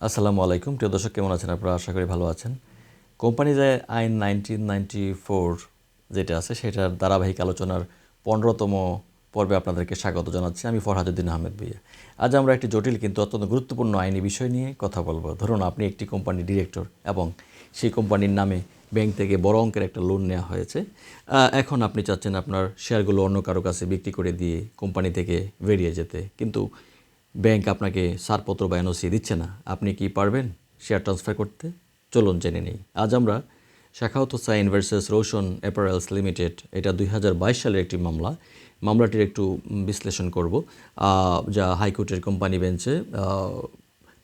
আসসালামু আলাইকুম প্রিয় দর্শক, কেমন আছেন আপনারা? আশা করি ভালো আছেন। কোম্পানিজ আইন 1994 যেটা আছে সেটার ধারাবাহিক আলোচনার 15তম পর্বে আপনাদেরকে স্বাগত জানাচ্ছি। আমি ফরহাদউদ্দিন আহমেদ ভাইয়া। আজ আমরা একটি জটিল কিন্তু অত্যন্ত গুরুত্বপূর্ণ আইনি বিষয় নিয়ে কথা বলবো। ধরুন আপনি একটি কোম্পানির ডিরেক্টর এবং সেই কোম্পানির নামে ব্যাংক থেকে বড় অঙ্কের একটা লোন নেওয়া হয়েছে। এখন আপনি চাচ্ছেন আপনার শেয়ারগুলো অন্য কারো কাছে বিক্রি করে দিয়ে কোম্পানি থেকে বেরিয়ে যেতে, কিন্তু ব্যাংক আপনাকে ছাড়পত্র বা এনওসি দিচ্ছে না। আপনি কি পারবেন শেয়ার ট্রান্সফার করতে? চলুন জেনে নেই। আজ আমরা Shakhawat Hossain versus Roshan apparels limited, এটা 2022 সালের একটি মামলা। মামলাটির একটু বিশ্লেষণ করব, যা হাইকোর্টের কোম্পানি বেঞ্চে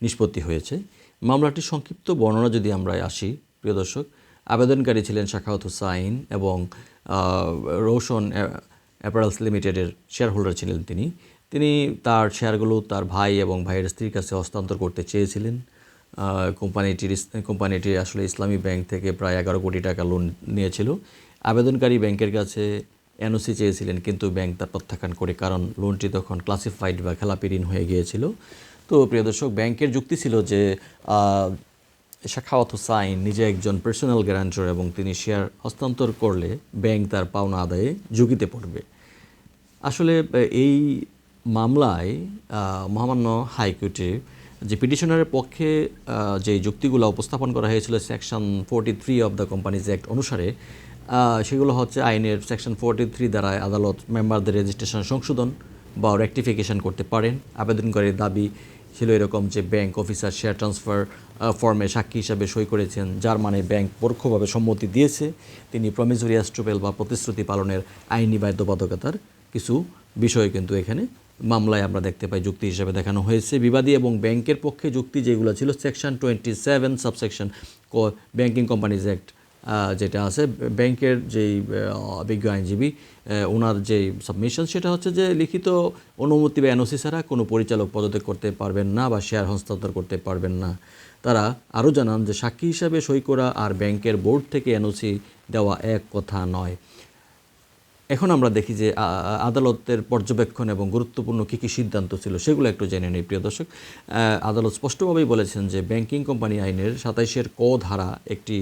নিষ্পত্তি হয়েছে। মামলাটির সংক্ষিপ্ত বর্ণনা যদি আমরা আসি প্রিয় দর্শক, আবেদনকারী ছিলেন শাখাওয়াত হোসাইন এবং রোশন অ্যাপারেলস লিমিটেডের শেয়ার হোল্ডার ছিলেন তিনি তার শেয়ারগুলো তার ভাই এবং ভাইয়ের স্ত্রীর কাছে হস্তান্তর করতে চেয়েছিলেন। কোম্পানিটি আসলে ইসলামী ব্যাংক থেকে প্রায় 11 কোটি টাকা লোন নিয়েছিল। আবেদনকারী ব্যাংকের কাছে এনওসি চেয়েছিলেন, কিন্তু ব্যাংক তা প্রত্যাখ্যান করে, কারণ লোনটি তখন ক্লাসিফাইড বা খেলাপি ঋণ হয়ে গিয়েছিল। তো প্রিয় দর্শক, ব্যাংকের যুক্তি ছিল যে শাখাওয়াত হোসাইন নিজে একজন পার্সোনাল গ্যারান্টর এবং তিনি শেয়ার হস্তান্তর করলে ব্যাংক তার পাওনা আদায়ে ঝুঁকিতে পড়বে। আসলে এই মামলায় মহামান্য হাইকোর্টে যে পিটিশনারের পক্ষে যে যুক্তিগুলো উপস্থাপন করা হয়েছিল section 43 of the companies act অনুসারে, সেগুলো হচ্ছে আইনের সেকশন 43 দ্বারা আদালত মেম্বারদের রেজিস্ট্রেশন সংশোধন বা রেকটিফিকেশন করতে পারেন। আবেদনকারীর দাবি ছিল এরকম যে ব্যাংক অফিসার শেয়ার ট্রান্সফার ফর্মে সাক্ষী হিসাবে সই করেছেন, যার মানে ব্যাংক পরোক্ষভাবে সম্মতি দিয়েছে তিনি প্রমিসরি অ্যাস্ট্রোপেল বা প্রতিশ্রুতি পালনের আইনি বাধ্যবাধকতার কিছু বিষয় কিন্তু এখানে মামলায় আমরা দেখতে পাই যুক্তি হিসেবে দেখানো হয়েছে। বিবাদী এবং ব্যাংকের পক্ষে যুক্তি যেগুলো ছিল section 27 subsection banking companies act যেটা আছে, ব্যাংকের যেই অভিজ্ঞ আইনজীবী ওনার যেই সাবমিশন সেটা হচ্ছে যে লিখিত অনুমতি বা এনওসি ছাড়া কোনো পরিচালক পদত্যাগ করতে পারবেন না বা শেয়ার হস্তান্তর করতে পারবেন না। তারা আরও জানান যে সাক্ষী হিসাবে সই করা আর ব্যাংকের বোর্ড থেকে এনওসি দেওয়া এক কথা নয়। এখন আমরা দেখি যে আদালতের পর্যবেক্ষণ এবং গুরুত্বপূর্ণ কী কী সিদ্ধান্ত ছিল সেগুলো একটু জেনে নিই প্রিয় দর্শক। আদালত স্পষ্টভাবেই বলেছেন যে ব্যাংকিং কোম্পানি আইনের 27 ক ধারা একটি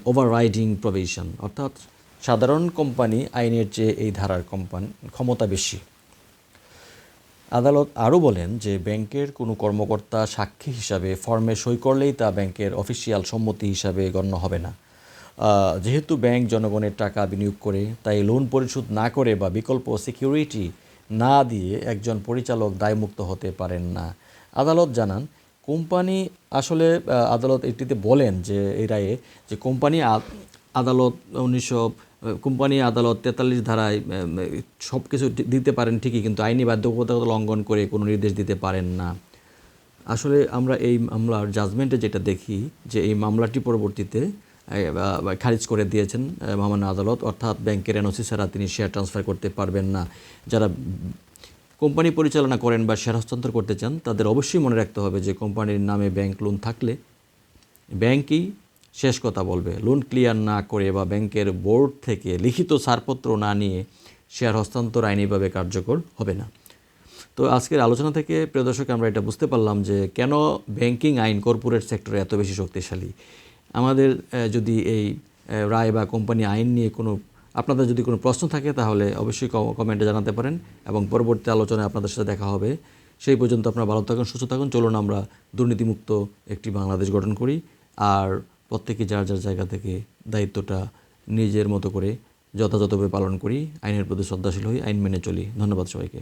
ওভাররাইডিং প্রভিশন, অর্থাৎ সাধারণ কোম্পানি আইনের চেয়ে এই ধারার ক্ষমতা বেশি। আদালত আরও বলেন যে ব্যাংকের কোনো কর্মকর্তা সাক্ষী হিসাবে ফর্মে সই করলেই তা ব্যাংকের অফিসিয়াল সম্মতি হিসাবে গণ্য হবে না। যেহেতু ব্যাংক জনগণের টাকা বিনিয়োগ করে, তাই লোন পরিশোধ না করে বা বিকল্প সিকিউরিটি না দিয়ে একজন পরিচালক দায়মুক্ত হতে পারেন না। আদালত জানান কোম্পানি আসলে আদালত এটিতে বলেন যে এই রায়ে যে কোম্পানি আদালত 43 ধারায় সব কিছু দিতে পারেন ঠিকই, কিন্তু আইনি বাধ্যবাধকতা লঙ্ঘন করে কোনো নির্দেশ দিতে পারেন না। আসলে আমরা এই মামলার জাজমেন্টে যেটা দেখি যে এই মামলাটি পরবর্তীতে খারিজ করে দিয়েছেন মহামান্য আদালত, অর্থাৎ ব্যাংকের এনওসি ছাড়া তিনি শেয়ার ট্রান্সফার করতে পারবেন না। যারা কোম্পানি পরিচালনা করেন বা শেয়ার হস্তান্তর করতে চান তাদের অবশ্যই মনে রাখতে হবে যে কোম্পানির নামে ব্যাংক লোন থাকলে ব্যাংকই শেষ কথা বলবে। লোন ক্লিয়ার না করে বা ব্যাংকের বোর্ড থেকে লিখিত ছাড়পত্র না নিয়ে শেয়ার হস্তান্তর আইনিভাবে কার্যকর হবে না। তো আজকের আলোচনা থেকে প্রিয় দর্শক আমরা এটা বুঝতে পারলাম যে কেন ব্যাংকিং আইন কর্পোরেট সেক্টরে এত বেশি শক্তিশালী। আমাদের যদি এই রায় বা কোম্পানি আইন নিয়ে আপনাদের যদি কোনো প্রশ্ন থাকে তাহলে অবশ্যই কমেন্টে জানাতে পারেন এবং পরবর্তী আলোচনায় আপনাদের সাথে দেখা হবে। সেই পর্যন্ত আপনারা ভালো থাকুন, সুস্থ থাকুন। চলুন আমরা দুর্নীতিমুক্ত একটি বাংলাদেশ গঠন করি আর প্রত্যেকে যার যার জায়গা থেকে দায়িত্বটা নিজের মতো করে যথাযথভাবে পালন করি, আইনের প্রতি শ্রদ্ধাশীল হই, আইন মেনে চলি। ধন্যবাদ সবাইকে।